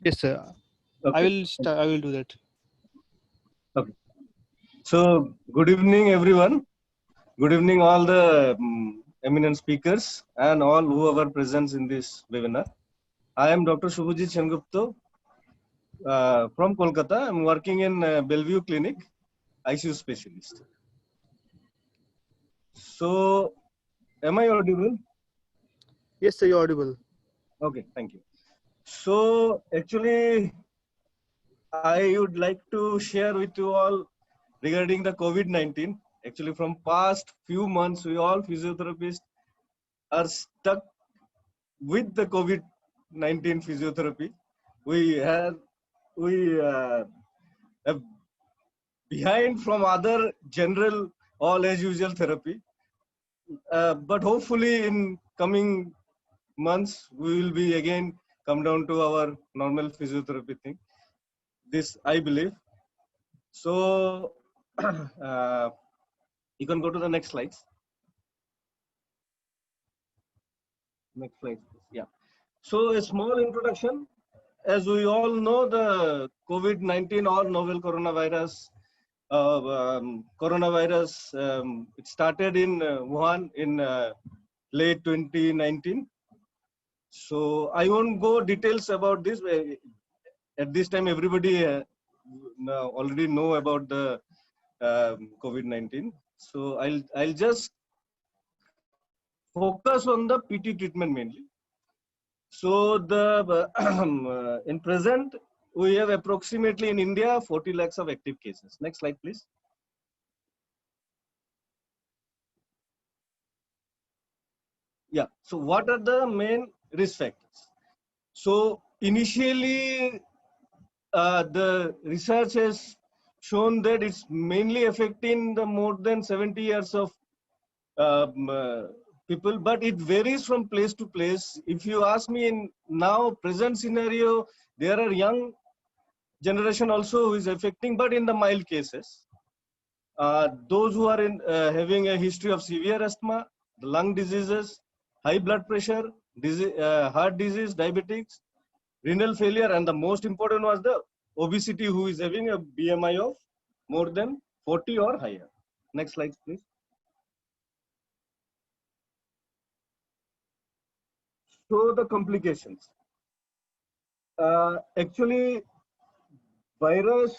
Yes, sir. Okay. I will do that. Okay. So, good evening, everyone. Good evening, all the eminent speakers and all whoever presents in this webinar. I am Dr. Shubhajit Sengupta from Kolkata. I'm working in Bellevue Clinic, ICU specialist. So, am I audible? Yes, sir, you're audible. Okay, thank you. So, actually, I would like to share with you all regarding the COVID-19. Actually, from past few months, we all physiotherapists are stuck with the COVID-19 physiotherapy. We have behind from other general all as usual therapy. But hopefully in coming months, we will be again come down to our normal physiotherapy thing. This I believe. So you can go to the next slides. Next slide, yeah. So a small introduction. As we all know, the COVID-19 or novel coronavirus, it started in Wuhan in late 2019. So I won't go details about this. At this time, everybody already know about the COVID-19. So I'll just focus on the PT treatment mainly. So the in present we have approximately in India 40 lakhs of active cases. Next slide, please. Yeah. So what are the main risk factors? So initially, the research has shown that it's mainly affecting the more than 70 years of um, uh, people, but it varies from place to place. If you ask me in now present scenario, there are young generation also who is affecting, but in the mild cases. Those who are having a history of severe asthma, lung diseases, high blood pressure, heart disease, diabetics, renal failure, and the most important was the obesity, who is having a BMI of more than 40 or higher. Next slide, please. So the complications. Actually, virus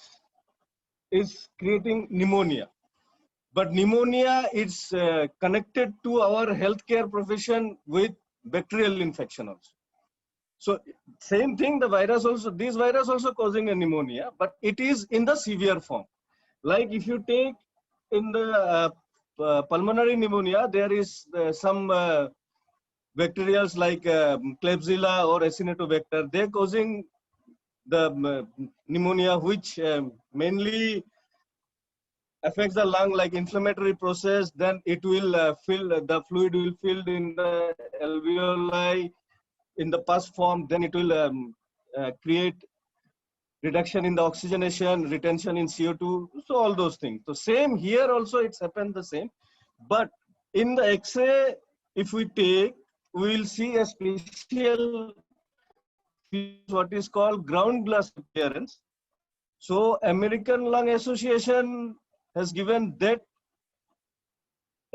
is creating pneumonia. But pneumonia is connected to our healthcare profession with bacterial infection also. So same thing, the virus also, this virus also causing a pneumonia, but it is in the severe form. Like if you take in the pulmonary pneumonia, there is some bacterials like Klebsiella or Acinetobacter. They're causing the pneumonia, which mainly affects the lung like inflammatory process. Then it will fill, the fluid will fill in the alveoli in the pus form. Then it will create reduction in the oxygenation, retention in CO2. So all those things. So same here also, it's happened the same. But in the X-ray, if we take, we will see a special what is called ground glass appearance. So American Lung Association has given that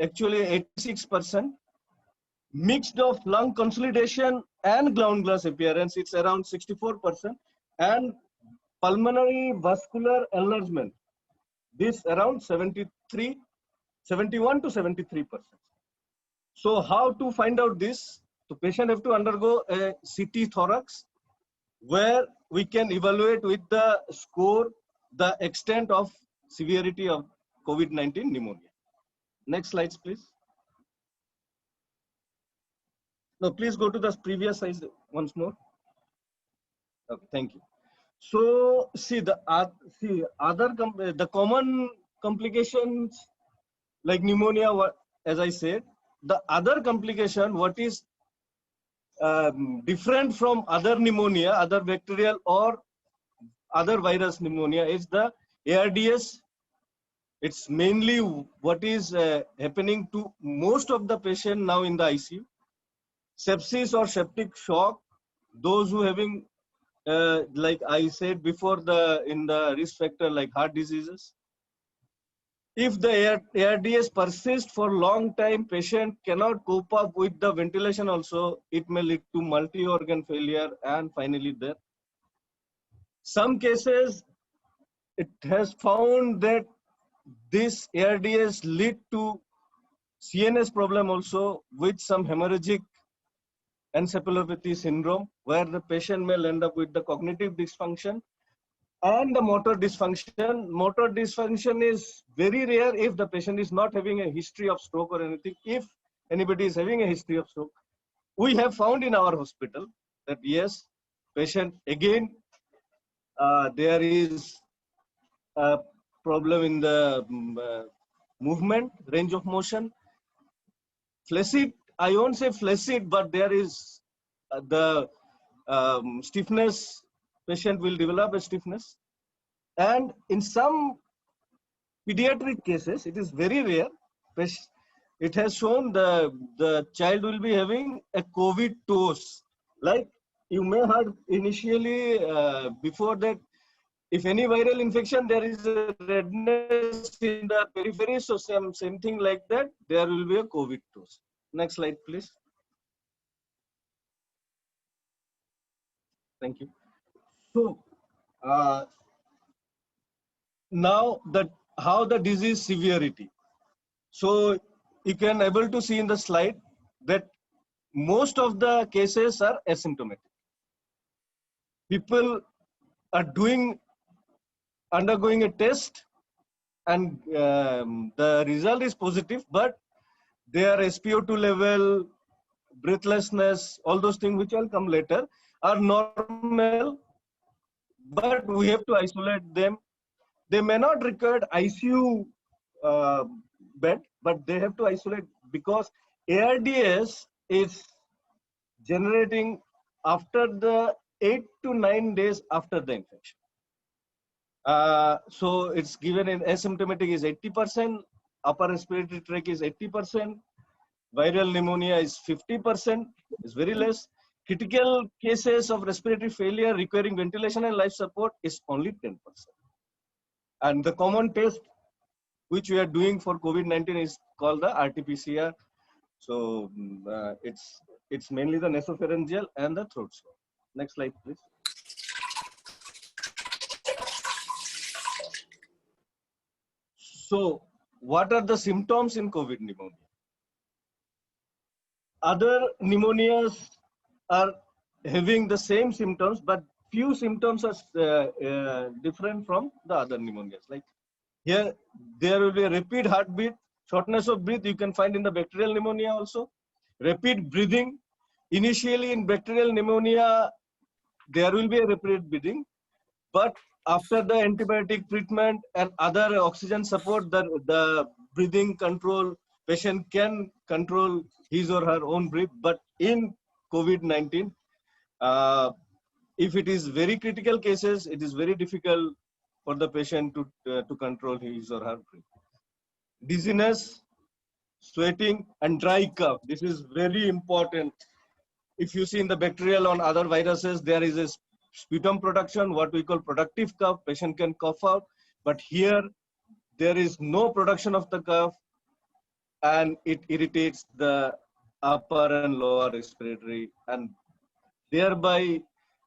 actually 86%. Mixed of lung consolidation and ground glass appearance, it's around 64%. And pulmonary vascular enlargement, this around 71 to 73%. So how to find out this? The patient have to undergo a CT thorax, where we can evaluate with the score the extent of severity of COVID-19 pneumonia. Next slides, please. No, please go to the previous slide once more. Okay, thank you. So see the the common complications like pneumonia. As I said, the other complication what is different from other pneumonia, other bacterial or other virus pneumonia is the ARDS. It's mainly what is happening to most of the patient now in the ICU. Sepsis or septic shock, those who having like I said before, in the risk factor like heart diseases. If the ARDS persists for long time, patient cannot cope up with the ventilation also, it may lead to multi-organ failure and finally death. Some cases, it has found that this ARDS lead to CNS problem also with some hemorrhagic encephalopathy syndrome, where the patient may end up with the cognitive dysfunction and the motor dysfunction. Motor dysfunction is very rare if the patient is not having a history of stroke or anything. If anybody is having a history of stroke, we have found in our hospital that yes, patient again, there is a problem in the movement, range of motion. Flaccid, I won't say flaccid, but there is the stiffness, patient will develop a stiffness. And in some pediatric cases, it is very rare. It has shown the child will be having a COVID toes. Like you may have initially, before that, if any viral infection, there is a redness in the periphery, so same thing like that, there will be a COVID toes. Next slide, please. Thank you. So, now how the disease severity. So you can able to see in the slide that most of the cases are asymptomatic. People are undergoing a test and the result is positive, but their SpO2 level, breathlessness, all those things which will come later are normal, but we have to isolate them. They may not require ICU bed, but they have to isolate because ARDS is generating after the 8 to 9 days after the infection. So it's given in asymptomatic is 80%, upper respiratory tract is 80%, viral pneumonia is 50%, is very less. Critical cases of respiratory failure requiring ventilation and life support is only 10%. And the common test which we are doing for COVID-19 is called the RT-PCR. So it's mainly the nasopharyngeal and the throat swab. Next slide, please. So what are the symptoms in COVID pneumonia? Other pneumonias are having the same symptoms, but few symptoms are different from the other pneumonias. Like here, there will be a rapid heartbeat, shortness of breath. You can find in the bacterial pneumonia also. Rapid breathing. Initially in bacterial pneumonia, there will be a rapid breathing, but after the antibiotic treatment and other oxygen support, the breathing control, patient can control his or her own breath. But in COVID-19, if it is very critical cases, it is very difficult for the patient to control his or her breath. Dizziness, sweating, and dry cough. This is very important. If you see in the bacterial or other viruses, there is a sputum production, what we call productive cough. Patient can cough out, but here there is no production of the cough, and it irritates the upper and lower respiratory, and thereby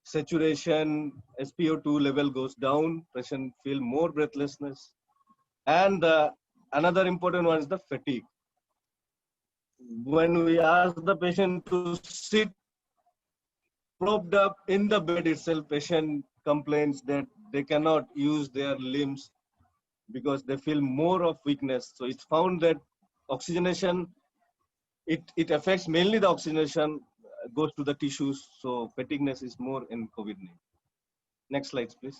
saturation, SpO2 level goes down, patient feel more breathlessness. And another important one is the fatigue. When we ask the patient to sit propped up in the bed itself, patient complains that they cannot use their limbs because they feel more of weakness. So it's found that oxygenation, it affects mainly the oxygenation, goes to the tissues. So fatigueness is more in COVID-19. Next slide, please.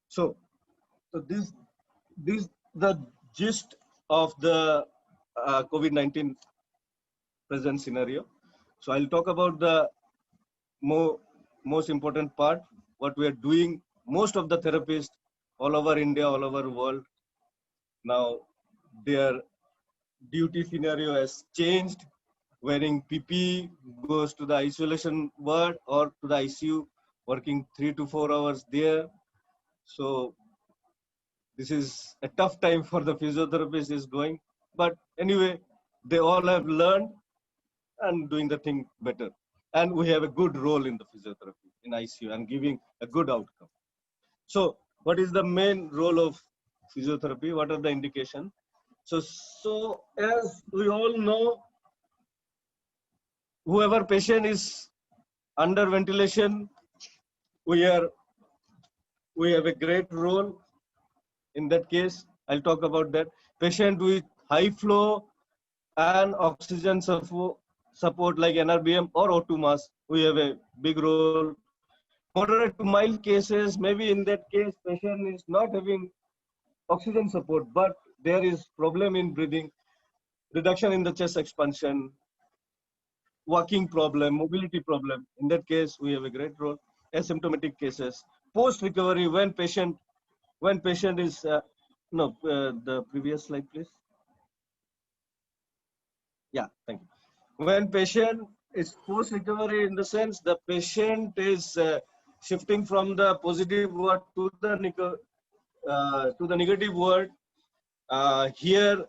So this the gist of the COVID-19 present scenario. So I'll talk about the most important part, what we are doing. Most of the therapists all over India, all over the world, now their duty scenario has changed. wearing PP, goes to the isolation ward or to the ICU, working 3 to 4 hours there. So this is a tough time for the physiotherapist is going. But anyway, they all have learned and doing the thing better. And we have a good role in the physiotherapy in ICU and giving a good outcome. So what is the main role of physiotherapy? What are the indications? So as we all know, whoever patient is under ventilation, we have a great role in that case. I'll talk about that. Patient with high flow and oxygen support like NRBM or O2 mask, we have a big role. Moderate to mild cases, maybe in that case, patient is not having oxygen support, but there is problem in breathing, reduction in the chest expansion, walking problem, mobility problem. In that case, we have a great role. Asymptomatic cases, post recovery when patient is the previous slide, please. Yeah, thank you. When patient is post recovery, in the sense the patient is shifting from the positive word to the negative word. Here,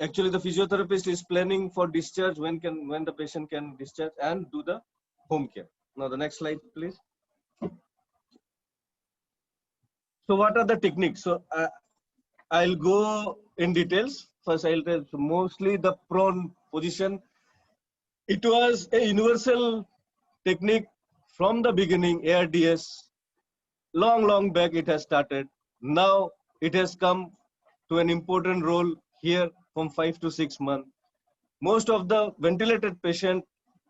actually, the physiotherapist is planning for discharge when the patient can discharge and do the home care. Now, the next slide, please. So, what are the techniques? So, I'll go in details. First, I'll tell mostly the prone position. It was a universal technique from the beginning, ARDS. Long back it has started. Now it has come to an important role here from 5 to 6 months. Most of the ventilated patient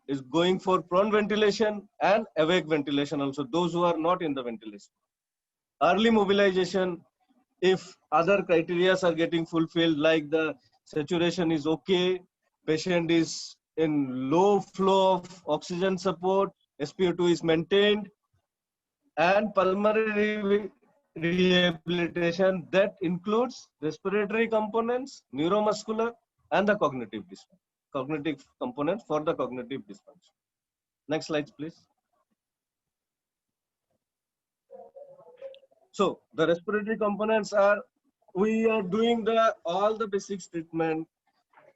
is going for prone ventilation and awake ventilation also, those who are not in the ventilation. Early mobilization, if other criteria are getting fulfilled, like the saturation is okay, patient is in low flow of oxygen support, SpO2 is maintained, and pulmonary rehabilitation that includes respiratory components, neuromuscular, and the cognitive components for the cognitive dysfunction. Next slide, please. So the respiratory components are, we are doing all the basics treatment,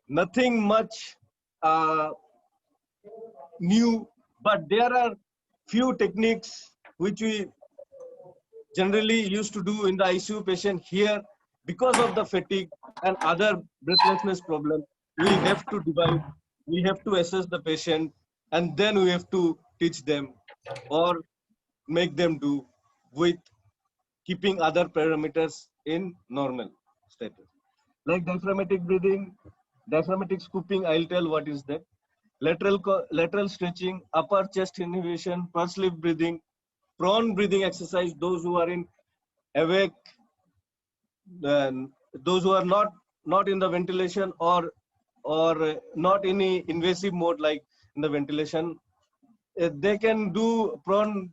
nothing much new, but there are few techniques which we generally used to do in the ICU patient here. Because of the fatigue and other breathlessness problem, we have to divide, we have to assess the patient, and then we have to teach them or make them do with keeping other parameters in normal status. Like diaphragmatic breathing, diaphragmatic scooping, I'll tell what is that. Lateral stretching, upper chest inhibition, pursed lip breathing, prone breathing exercise, those who are in awake, those who are not in the ventilation or not any invasive mode like in the ventilation, they can do prone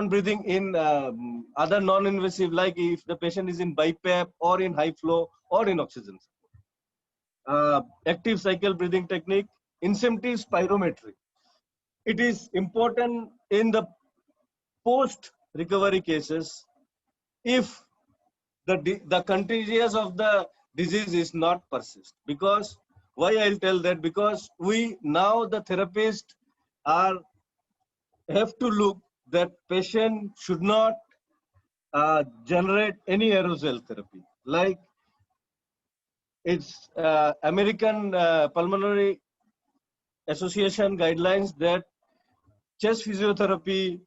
breathing in other non-invasive, like if the patient is in BiPAP or in high flow or in oxygen. Active cycle breathing technique, incentive spirometry. It is important in the post-recovery cases if the contagious of the disease is not persist. Because why I'll tell that, because we now the therapists are have to look that patient should not generate any aerosol therapy. Like it's American Pulmonary Association guidelines that chest physiotherapy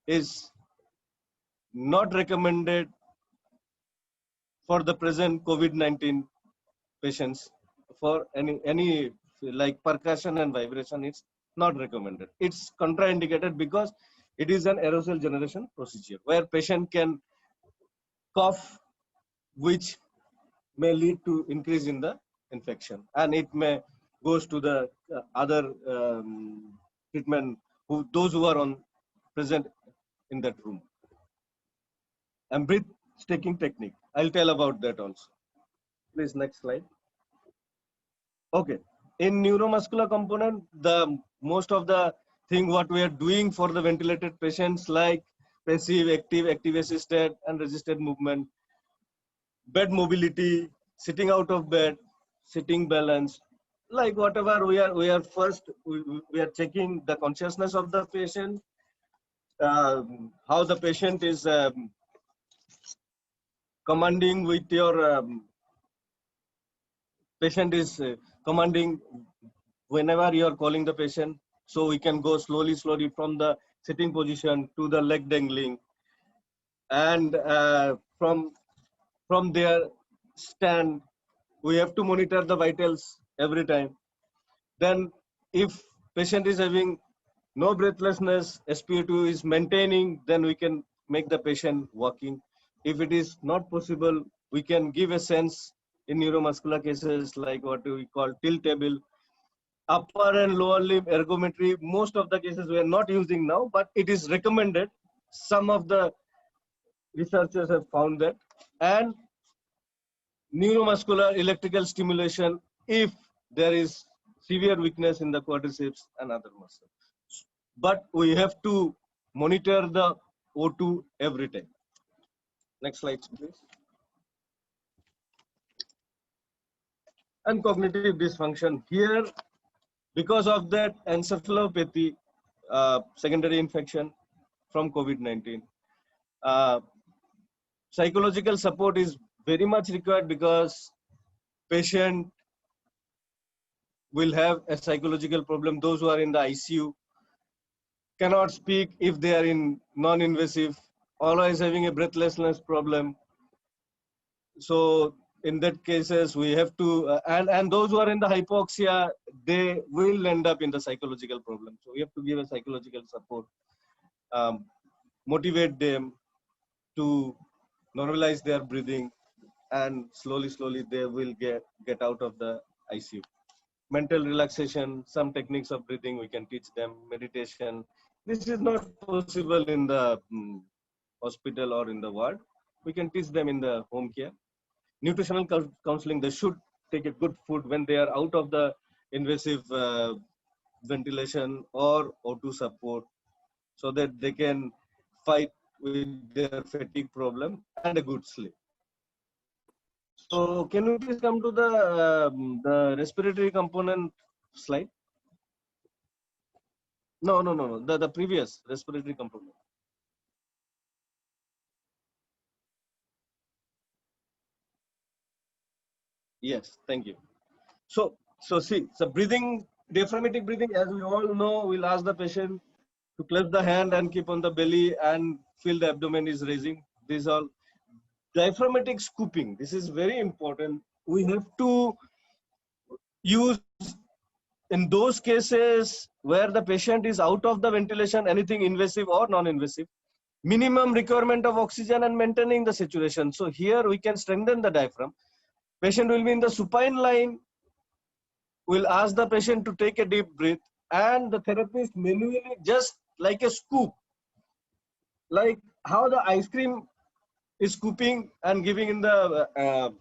is not recommended for the present COVID-19 patients. For any like percussion and vibration, it's not recommended. It's contraindicated because it is an aerosol generation procedure where patient can cough, which may lead to increase in the infection, and it may goes to the other treatment those who are on present in that room. And breath taking technique, I'll tell about that also. Please, next slide. Okay, in neuromuscular component, the most of the thing what we are doing for the ventilated patients, like passive, active assisted, and resisted movement, bed mobility, sitting out of bed, sitting balance, like whatever we are first we are checking the consciousness of the patient, how the patient is commanding with your patient is commanding whenever you are calling the patient. So we can go slowly from the sitting position to the leg dangling, and from their stand, we have to monitor the vitals every time. Then if patient is having no breathlessness, SpO2 is maintaining, then we can make the patient walking. If it is not possible, we can give a sense in neuromuscular cases like what we call tilt table, upper and lower limb ergometry. Most of the cases we are not using now, but it is recommended. Some of the researchers have found that. And neuromuscular electrical stimulation if there is severe weakness in the quadriceps and other muscles. But we have to monitor the O2 every time. Next slide, please. And cognitive dysfunction. Here, because of that encephalopathy, secondary infection from COVID-19, psychological support is very much required, because patient will have a psychological problem. Those who are in the ICU cannot speak if they are in non-invasive, always having a breathlessness problem. So in that cases, we have to, and those who are in the hypoxia, they will end up in the psychological problem. So we have to give a psychological support, motivate them to normalize their breathing, and slowly they will get out of the ICU. Mental relaxation, some techniques of breathing we can teach them, meditation. This is not possible in the hospital or in the ward. We can teach them in the home care. Nutritional counseling, they should take a good food when they are out of the invasive ventilation or O2 support, so that they can fight with their fatigue problem and a good sleep. So can we please come to the respiratory component slide? No, the previous respiratory component. Yes, thank you. So see, so breathing, diaphragmatic breathing, as we all know, we'll ask the patient to clasp the hand and keep on the belly and feel the abdomen is raising. These all diaphragmatic scooping. This is very important. We have to use in those cases where the patient is out of the ventilation, anything invasive or non-invasive, minimum requirement of oxygen and maintaining the saturation. So here we can strengthen the diaphragm. Patient will be in the supine line. We'll ask the patient to take a deep breath, and the therapist manually, just like a scoop, like how the ice cream is scooping and giving in the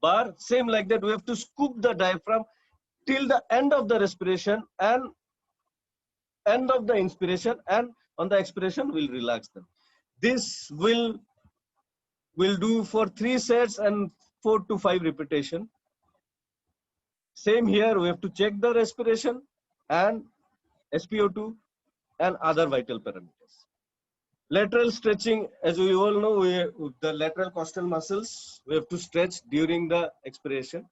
bar, same like that, we have to scoop the diaphragm till the end of the respiration and end of the inspiration, and on the expiration we'll relax them. This will do for 3 sets and 4 to 5 repetition. Same here, we have to check the respiration and SpO2 and other vital parameters. Lateral stretching, as we all know, the lateral costal muscles, we have to stretch during the expiration.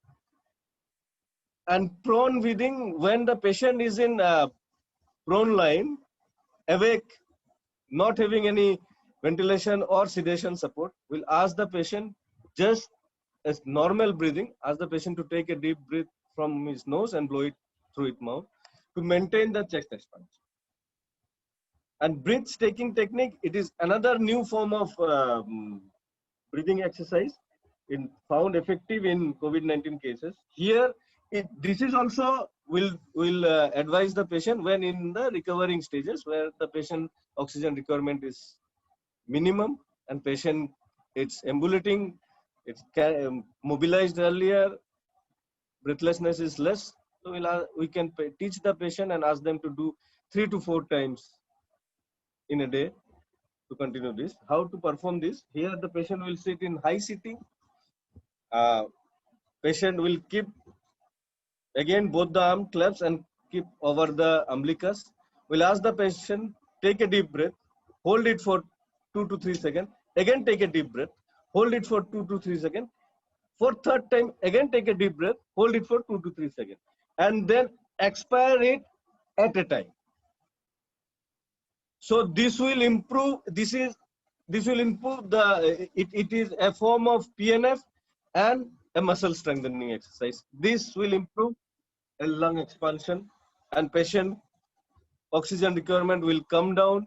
And prone breathing, when the patient is in prone line, awake, not having any ventilation or sedation support, we'll ask the patient, just as normal breathing, ask the patient to take a deep breath from his nose and blow it through his mouth to maintain the chest expansion. And breath-taking technique, it is another new form of breathing exercise, found effective in COVID-19 cases. Here, this is also will advise the patient when in the recovering stages, where the patient oxygen requirement is minimum and patient it's ambulating, it's mobilized earlier, breathlessness is less. So we can teach the patient and ask them to do 3 to 4 times in a day to continue this. How to perform this? Here the patient will sit in high sitting. Patient will keep again both the arm claps and keep over the umbilicus. We'll ask the patient, take a deep breath, hold it for 2 to 3 seconds. Again take a deep breath, hold it for 2 to 3 seconds. For third time, again take a deep breath, hold it for 2 to 3 seconds. And then expire it at a time. So this will improve, this will improve it is a form of PNF and a muscle strengthening exercise. This will improve a lung expansion and patient oxygen requirement will come down,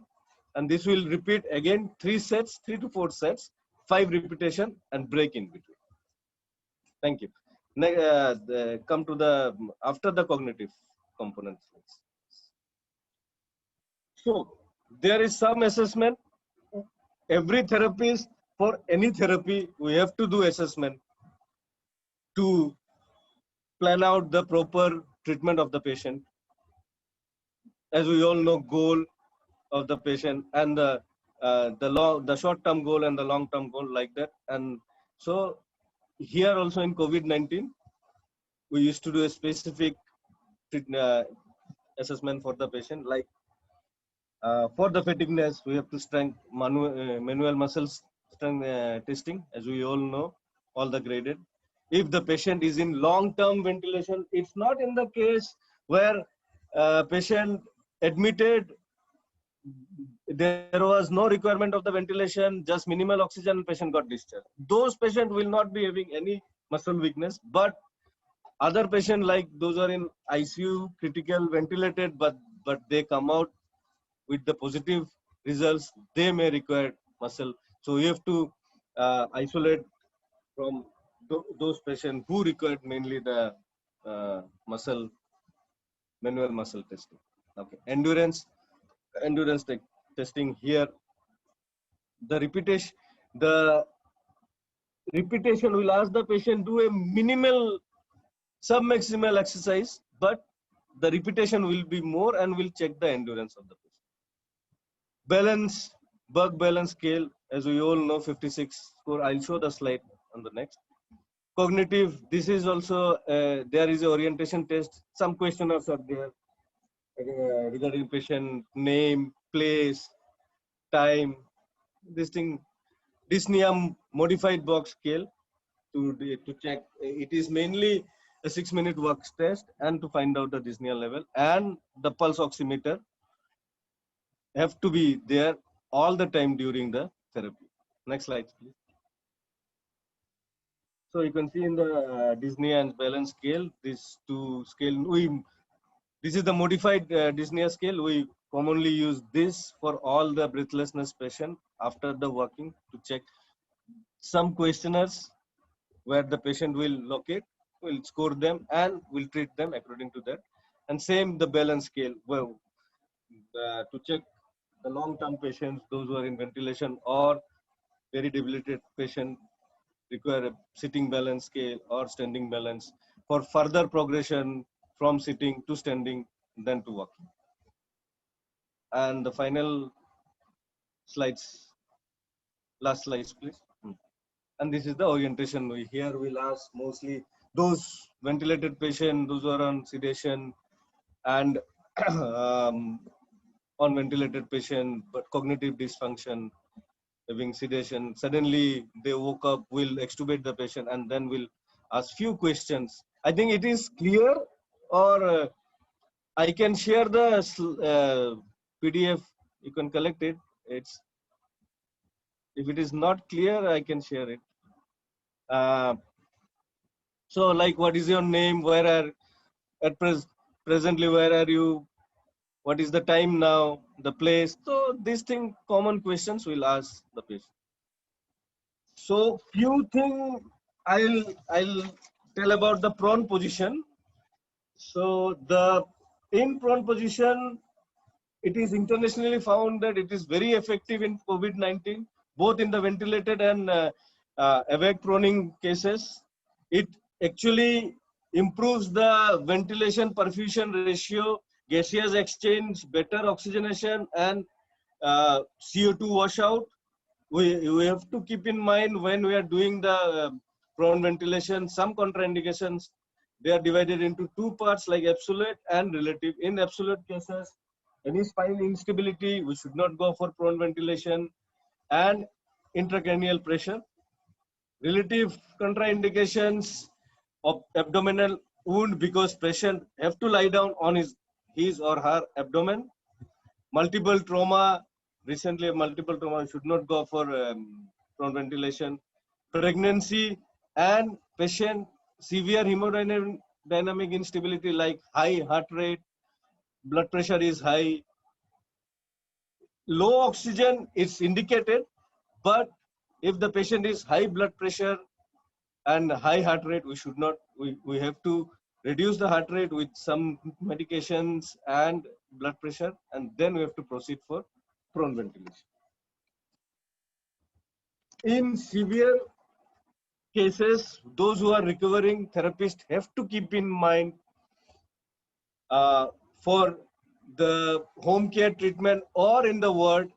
and this will repeat again 3 sets, 3 to 4 sets, 5 repetition and break in between. Thank you. Come to the after the cognitive components. So there is some assessment. Every therapist, for any therapy, we have to do assessment to plan out the proper treatment of the patient. As we all know, goal of the patient and the short-term goal and the long-term goal like that. And so here also in COVID-19, we used to do a specific assessment for the patient, like for the fatigueness, we have to strength manual muscles strength testing, as we all know, all the graded. If the patient is in long-term ventilation, it's not in the case where patient admitted, there was no requirement of the ventilation, just minimal oxygen, patient got discharged. Those patients will not be having any muscle weakness, but other patients like those are in ICU, critical, ventilated, but they come out with the positive results, they may require muscle. So we have to isolate from those patients who required mainly the manual muscle testing. Okay, endurance testing here. The repetition will ask the patient do a minimal submaximal exercise, but the repetition will be more and will check the endurance of the patient. Balance, Berg balance scale, as we all know, 56 score. I'll show the slide on the next. Cognitive, this is also, there is an orientation test. Some questionnaires are there regarding patient name, place, time, this thing. Dyspnea modified box scale to check. It is mainly a 6-minute walk test and to find out the dyspnea level, and the pulse oximeter have to be there all the time during the therapy. Next slide, please. So you can see in the dyspnea and balance scale, these two scale, this is the modified dyspnea scale. We commonly use this for all the breathlessness patient after the walking to check. Some questionnaires where the patient will locate, will score them and will treat them according to that. And same the balance scale, well, to check the long-term patients, those who are in ventilation or very debilitated patient require a sitting balance scale or standing balance for further progression from sitting to standing, then to walking. And the final slides, last slides, please. And this is the orientation. Here we'll ask mostly those ventilated patients, those who are on sedation, and on ventilated patient, but cognitive dysfunction, having sedation. Suddenly they woke up, we'll extubate the patient, and then we'll ask few questions. I think it is clear, or I can share the PDF. You can collect it. If it is not clear, I can share it. So like, what is your name? Where are presently? Where are you? What is the time now? The place? So these thing, common questions we'll ask the patient. So few things I'll tell about the prone position. So in prone position, it is internationally found that it is very effective in COVID-19, both in the ventilated and awake proning cases. It actually improves the ventilation perfusion ratio, gaseous exchange, better oxygenation, and CO2 washout. We have to keep in mind when we are doing the prone ventilation, some contraindications, they are divided into two parts like absolute and relative. In absolute cases, any spinal instability, we should not go for prone ventilation, and intracranial pressure. Relative contraindications of abdominal wound because patient have to lie down on his or her abdomen. Multiple trauma, recently multiple trauma should not go for prone ventilation. Pregnancy and patient severe hemodynamic instability like high heart rate, blood pressure is high, low oxygen is indicated, but if the patient is high blood pressure and high heart rate, we should not, we have to reduce the heart rate with some medications and blood pressure, and then we have to proceed for prone ventilation. In severe cases, those who are recovering therapists have to keep in mind for the home care treatment or in the ward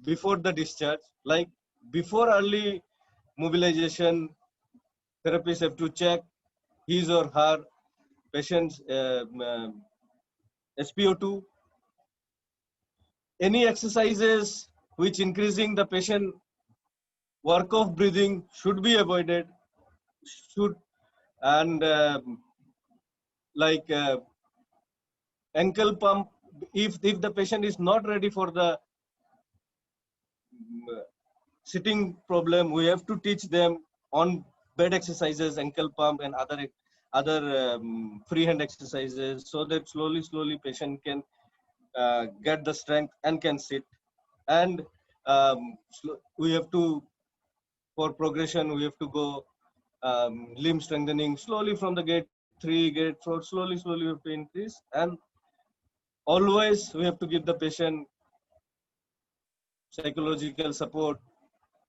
before the discharge, like before early mobilization, therapists have to check his or her patient's SpO2. Any exercises which increasing the patient work of breathing should be avoided. Should and like ankle pump, if the patient is not ready for the sitting problem, we have to teach them on bed exercises, ankle pump, and other free hand exercises, so that slowly patient can get the strength and can sit. And we have to, for progression, we have to go limb strengthening slowly from the gate 3, gate 4, slowly we have to increase. And always we have to give the patient psychological support,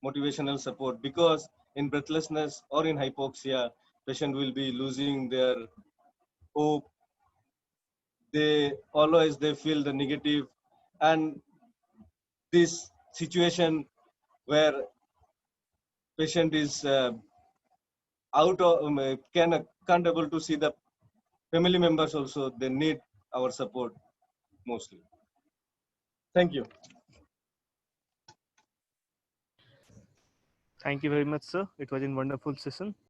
motivational support, because in breathlessness or in hypoxia, patient will be losing their hope. They feel the negative, and this situation where patient is out of can't able to see the family members also, they need our support mostly. Thank you. Thank you very much, sir. It was a wonderful session.